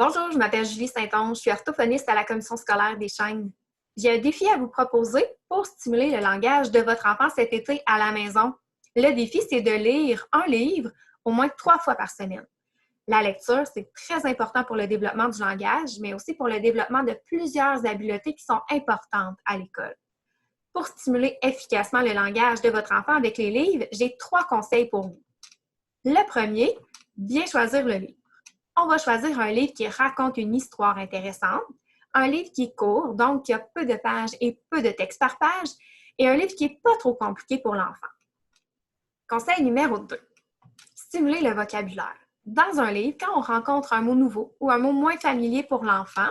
Bonjour, je m'appelle Julie Saint-Onge, je suis orthophoniste à la commission scolaire des Chênes. J'ai un défi à vous proposer pour stimuler le langage de votre enfant cet été à la maison. Le défi, c'est de lire un livre au moins 3 fois par semaine. La lecture, c'est très important pour le développement du langage, mais aussi pour le développement de plusieurs habiletés qui sont importantes à l'école. Pour stimuler efficacement le langage de votre enfant avec les livres, j'ai 3 conseils pour vous. Le premier, bien choisir le livre. On va choisir un livre qui raconte une histoire intéressante, un livre qui est court, donc qui a peu de pages et peu de texte par page, et un livre qui n'est pas trop compliqué pour l'enfant. Conseil numéro 2. Stimuler le vocabulaire. Dans un livre, quand on rencontre un mot nouveau ou un mot moins familier pour l'enfant,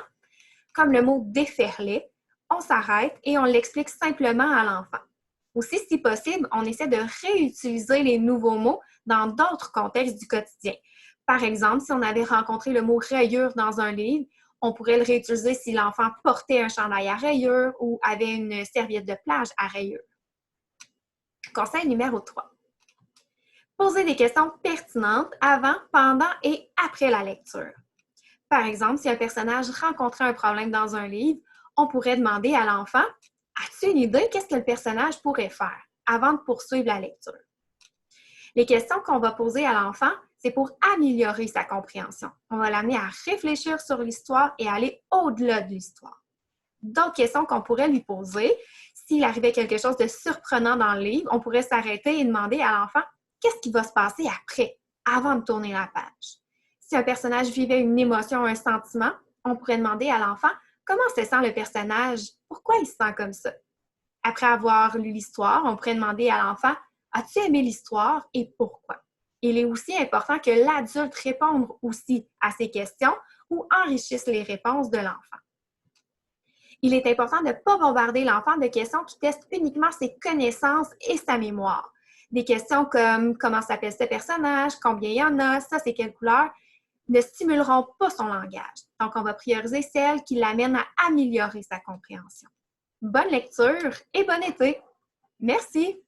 comme le mot déferler, on s'arrête et on l'explique simplement à l'enfant. Aussi, si possible, on essaie de réutiliser les nouveaux mots dans d'autres contextes du quotidien. Par exemple, si on avait rencontré le mot rayure dans un livre, on pourrait le réutiliser si l'enfant portait un chandail à rayures ou avait une serviette de plage à rayures. Conseil numéro 3. Poser des questions pertinentes avant, pendant et après la lecture. Par exemple, si un personnage rencontrait un problème dans un livre, on pourrait demander à l'enfant « As-tu une idée qu'est-ce que le personnage pourrait faire ?» avant de poursuivre la lecture. Les questions qu'on va poser à l'enfant, c'est pour améliorer sa compréhension. On va l'amener à réfléchir sur l'histoire et à aller au-delà de l'histoire. D'autres questions qu'on pourrait lui poser, s'il arrivait quelque chose de surprenant dans le livre, on pourrait s'arrêter et demander à l'enfant qu'est-ce qui va se passer après, avant de tourner la page. Si un personnage vivait une émotion ou un sentiment, on pourrait demander à l'enfant comment se sent le personnage, pourquoi il se sent comme ça. Après avoir lu l'histoire, on pourrait demander à l'enfant « As-tu aimé l'histoire et pourquoi? » Il est aussi important que l'adulte réponde aussi à ces questions ou enrichisse les réponses de l'enfant. Il est important de ne pas bombarder l'enfant de questions qui testent uniquement ses connaissances et sa mémoire. Des questions comme « Comment s'appelle ce personnage? Combien il y en a? Ça, c'est quelle couleur? » ne stimuleront pas son langage. Donc, on va prioriser celles qui l'amènent à améliorer sa compréhension. Bonne lecture et bon été! Merci!